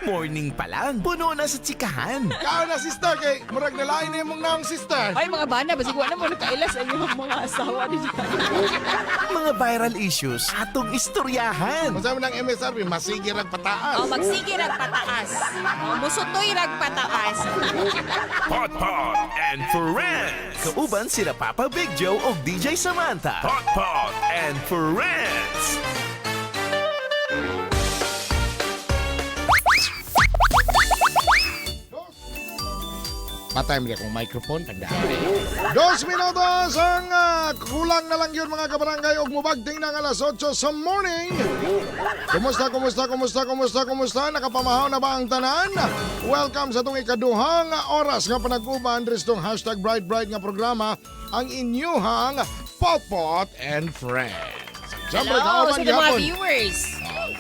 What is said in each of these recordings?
Morning pa lang, puno na sa tsikahan. Kao na sister, kay murag nalain na mong naong sister. Ay, mga bana, basig wala mo nakailas ang iyong mga asawa ni dyan. Mga viral issues atong istoryahan. Masama ng MSRP, masigir ang pataas. Oh, magsige rag pataas. Oh, musutoy rag pataas. Pot Pot and Friends. Kauban sila Papa Big Joe o DJ Samantha. Pot Pot and Friends. Patay mo akong microphone, tanda. 2 minutos ang kulang na lang yun mga kabarangay og mubagting ng alas 8 sa morning. Kumusta? Nakapamahaw na ba ang tanan? Welcome sa itong ikaduhang oras nga panag-uban dristong hashtag Bright nga programa ang inyuhang Pot and Friends. Siyempre, Hello, kauban sa mga gyapon. viewers.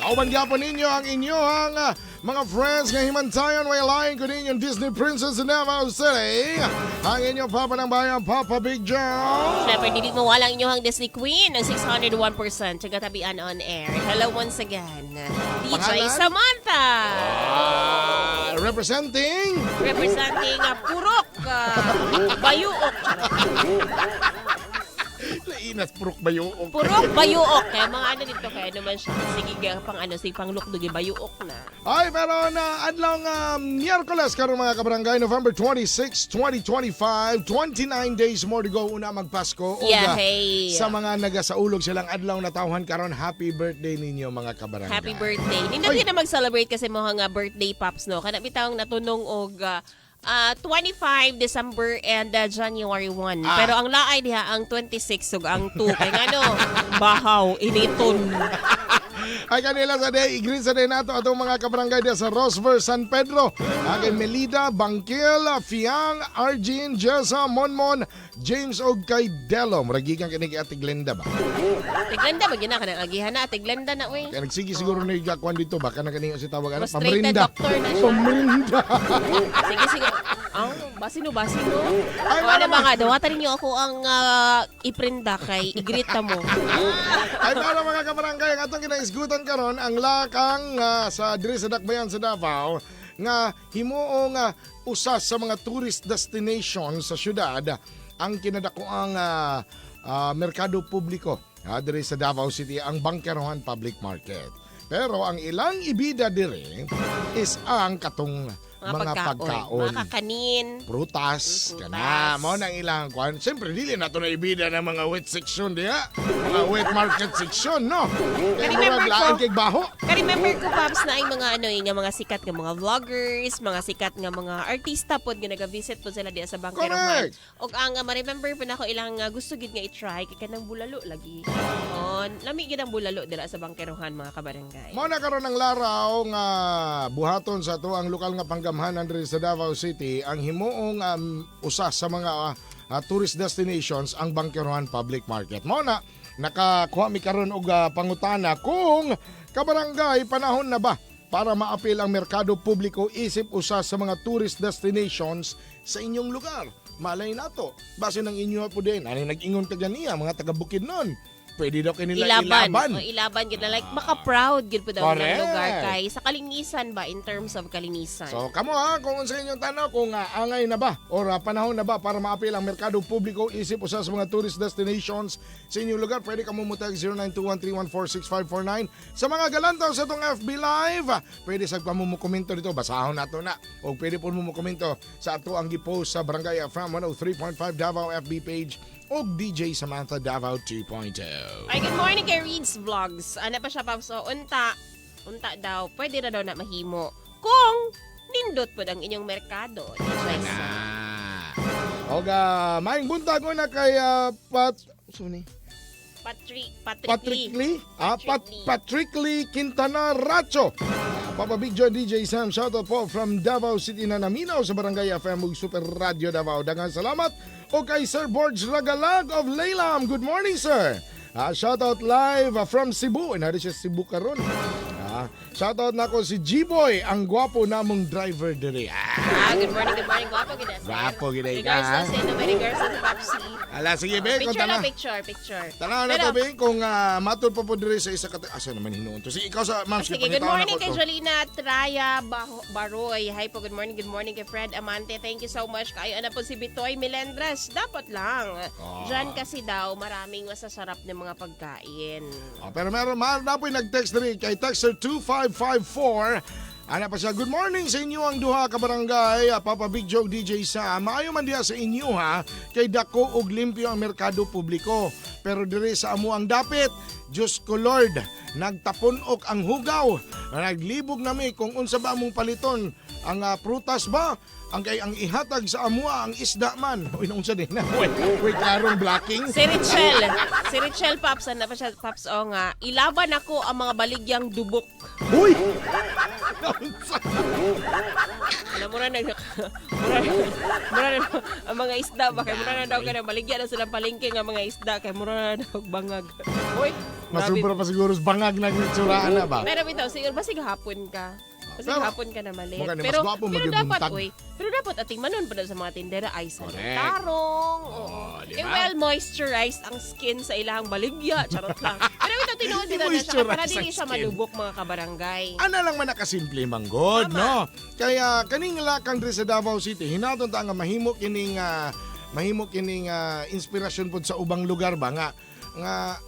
Kauban gyapon ninyo ang inyuhang mga friends nga himantayan way lain ko ninyong Disney Princess in Davao City. Ang inyong Papa ng Bayan, Papa Big Joe. Siyempre, hindi mo walang inyong Disney Queen, ang 601% tagatabian on air. Hello once again, DJ Pangalan? Samantha. Representing Representing Purok, Bayuok. Inas Purok Bayuok. Purok, Bayuok. Kaya mga ano dito, kaya naman siya. Sige, sige pang lukdugi, Bayuok na. Ay, pero na adlaw nga Miyerkules karon mga kabarangay, November 26, 2025, 29 days more to go una magpasko. Yeah, hey. Sa mga nagasaulog silang adlaw na tawhan karon, happy birthday ninyo mga kabarangay. Happy birthday. Nindot Ay. din na mag-celebrate kasi mga birthday pops, no? Kana bitawang natunong og 25 December and January 1. Pero ang laay diha ang 26 ug ang 2 kay ngano bahaw initon. Ay kanila sa day, i-greet sa day nato atong mga kabarangay diya sa Rosver, San Pedro. Agay Melida, Bangkil, Fiang, Argin, Jessa, Monmon, James og kay Delo. Muragikan kini kay Ate Glenda ba? Tiglanda ba gina kana agihan na tiglanda na we. Kaya nagsigi siguro na igakuan dito baka na kanino si tawag ano, Frustrated pamrinda. doctor na siya. Pamrinda. Sige. Basino. Ay, Ano mama. mga dawatan niyo ako ang iprinda kay igrita mo. Ay para mga kabarangay, ang atong kinaisgutan karon ang lakang sa diri sa Dakbayan sa Davao nga himuong usas sa mga tourist destination sa syudad ang kinadakuang merkado publiko diri sa Davao City, ang Bangkerohan Public Market. Pero ang ilang ibida diri is ang katong mga pagkaon. Mga kakanin. Prutas, Prutas. kana mo nang ilang kwan. Siyempre, dili na ito na ibida ng mga wet section diya. Mga wet market section, no? Kaya Remember murag laan ko- kay baho. Ka-remember ko, Pops, na ay mga nga mga sikat nga mga vloggers, mga sikat nga mga artista pod nga naga-visit po sila diya sa Bangkerohan. Correct. Og ang ma-remember po na ko ilang gusto gid nga i-try kay kanang bulalo lagi. Lami gid ang bulalo dira sa Bangkerohan mga kabarangay. Mo na karon ng laraw nga buhaton sa to ang lokal nga panggamhanan diri sa Davao City ang himuong usas sa mga tourist destinations ang Bangkerohan Public Market. Mo na nakakuha mi karon og pangutana kung kabarangay panahon na ba para maapil ang merkado publiko isip usas sa mga tourist destinations sa inyong lugar. Malay nato, base ng inyo po din. Ano nag-ingon ka ganiya, mga taga-bukid nun. Pwede daw kanila ilaban. Ilaban gid na like maka-proud gid po daw ng Correct. lugar kay sa kalinisan ba in terms of kalinisan. So, kamo kung sa inyong tanong kung angay na ba or panahon na ba para maapil ang merkado publiko isip usa sa mga tourist destinations sa inyong lugar, pwede ka mumutag 0921314659. Sa mga galantaw sa itong FB Live, pwede sa pamumukomento dito, basahon nato na. O pwede po mumukomento sa ato ang gipost sa Barangay FM 103.5 Davao FB page o DJ Samantha Davao 2.0. Ay, good morning kay Reed's Vlogs. Ano pa siya, Pops? So, unta daw, pwede na daw na mahimo kung nindot po ang inyong merkado. Maing buntag ko na kay Patrick Lee Quintana Racho. Papa Big Joe, DJ Sam, shoutout po from Davao City na naminaw sa Barangay FM ug Super Radio Davao. Daghang salamat. O kay Sir Borge Ragalag of Laylam. Good morning, sir. Shoutout live from Cebu. Nari siya Cebu karon. Shoutout na ko si G-Boy, ang gwapo namong driver diri. Good morning. Gwapo gina. Gwapo gina ka, Regards ha? na sa may regards na sa Popsi. Ala, sige, be, kung Picture tana. lang, picture. Tanaw na to, be, kung matul pa po diri sa isa asa naman hinuon to. Sige, ikaw sa ma'am, Sige, good morning kay Jolina Traya Baroy. Hi po, good morning kay Fred Amante. Thank you so much. Kayo na po si Bitoy Melendres. Dapat lang. Diyan kasi daw, maraming masasarap na mga pagkain. Pero meron na po yung nag-text rin kay Texter 2554. Ana pa siya, good morning sa inyo ang duha ka barangay, Papa Big Joe, DJ Sam. Maayo man diha sa inyo ha, kay dako og limpyo ang merkado publiko. Pero diri sa amo ang dapit, Diyos ko Lord, nagtapunok ang hugaw. Naglibog nami kung unsa ba among paliton. Ang prutas ba? Ang kay ang ihatag sa amua ang isda man. Uy, naunsa din na. Wait, klarong blocking. Si Richelle Pops, ano pa siya, Pops, o nga, ilaban ako ang mga baligyang dubok. Uy! Alam mo na, ang mga isda ba? Kaya mura na daw ka na baligyan na silang palengke ng mga isda. Kaya mura na daw bangag. Uy, Masubra pa siguro sa bangag na itsuraan na ba? pero bitaw, siguro, basig hapon ka. Basig Pero, hapon ka na maliit. mukha na mas Pero, gwapo dapat, magbuntag. pero dapat ating manon pa sa mga tindera ay sa Correct. tarong. Di Eh, ba? well moisturized ang skin sa ilahang baligya. Charot lang. Pero ito tinuod nila na I-moisturize siya para ang dili siya skin. malubok mga kabarangay. Ana lang man nakasimple manggod, Tama. no? Kaya kaning lakang diri sa Davao City, hinaton ta nga mahimo kining inspirasyon pud sa ubang lugar ba nga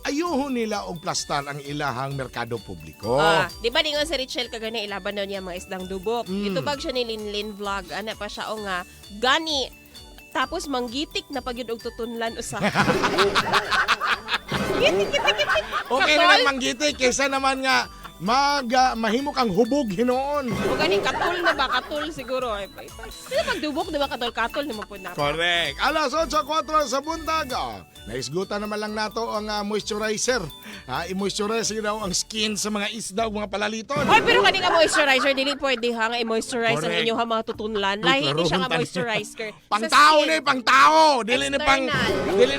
ayuhon nila og plastar ang ilahang merkado publiko. Di ba ningon si Richelle kagani ilaban daw niya mga isdang dubok. Ito bag siya ni Linlin vlog. Ana pa siya o nga gani tapos manggitik na pagyud og tutunlan usa. Gitik. Okay na lang manggitik kaysa naman nga mahimo kang hubog hinoon. O gani katul na ba? Katul siguro. Sino pagdubok di ba katul naman po na. Correct. Alas 8:04 sa buntag. Naisgutan naman lang nato ang moisturizer. I-moisturize daw ang skin sa mga isda o mga palaliton. Hoy, pero kani nga moisturizer dili pwede ha nga i-moisturize ang Correct. inyong mga tutunlan. Uy, Lahi hindi siya klaro, nga moisturizer. Pang Sa tao skin. ni, pang tao. Dili ni External.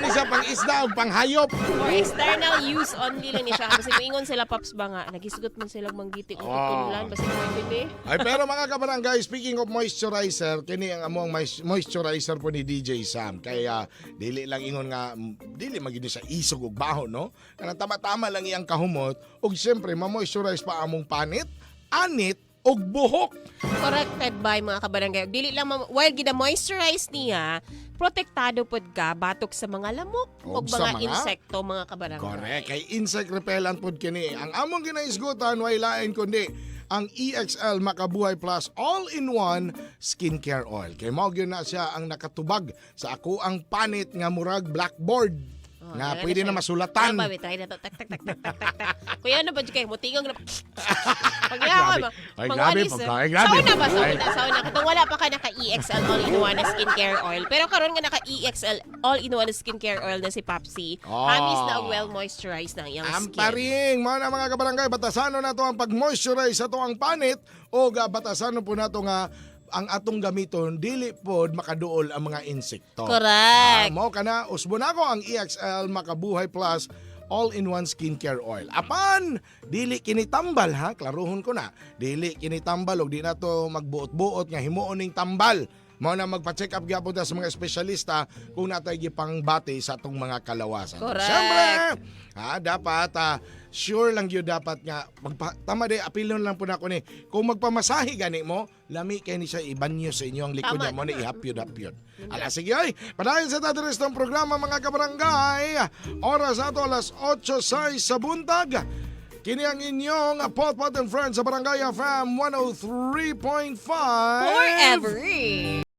siya pang isda o pang hayop. For external use only lang ni siya. Kasi moingon sila Pops ba nga, nagisgot man silang manggitik o tutunlan. Basta pwede. Ay pero mga kabarangay, speaking of moisturizer, kini ang among moisturizer po ni DJ Sam. Kaya dili lang ingon nga dili magini sa isog ug baho, no? Kanang tama-tama lang iyang kahumot ug syempre ma-moisturize pa among panit, anit ug buhok. Corrected by mga kabarangay. Dili lang, while gina-moisturize niya, protektado pod ka batok sa mga lamok o Og sa mga mga- insekto mga kabarangay. Correct. Kay insect repellent pod kini. Ang among ginaisgutan way lain kundi ang EXL Makabuhay Plus All-in-One Skincare Oil. Kay mao gyud na siya ang nakatubag sa ako ang panit nga murag blackboard. Nga pwede na masulatan. Ano ba, try na to. Tak. Kuya, ano ba dyan kayo? Mutingog na. Pag yawa ba? Ay, grabe, pagkain, grabe. Sauna ba? Ay. Sauna. Katong wala pa ka naka-EXL All-in-One na skincare oil. Pero karon nga naka-EXL All-in-One na skincare oil na si Popsi. Hamis na well moisturized ng iyang skin. Amparing, mga kabarangay, batasano na to ang pag-moisturize sa to ang panit o batasano po na to nga ang atong gamiton dili pod makaduol ang mga insekto. Correct. Mao kana usbo na ko ang EXL Makabuhay Plus All-in-One Skincare Oil. Apan, dili kinitambal ha, klaruhon ko na. Dili kinitambal og di na to magbuot-buot nga himuon ning tambal. Mao na magpa-check up gyapon ta sa mga espesyalista kung natay gipangbati sa atong mga kalawasan. Correct. Siyempre, dapat sure lang yun dapat nga tama de apilon lang po na ko ni kung magpamasahe gani mo lami kay ni siya ibanyo sa inyo ang likod Tama, niya mo ni tama. ihapyod. Ala sige oy, padayon sa tadres ng programa mga kabarangay. Oras ato alas 8:06 sa buntag. Kini ang inyong Pot and Friends sa Barangay FM 103.5 Forever.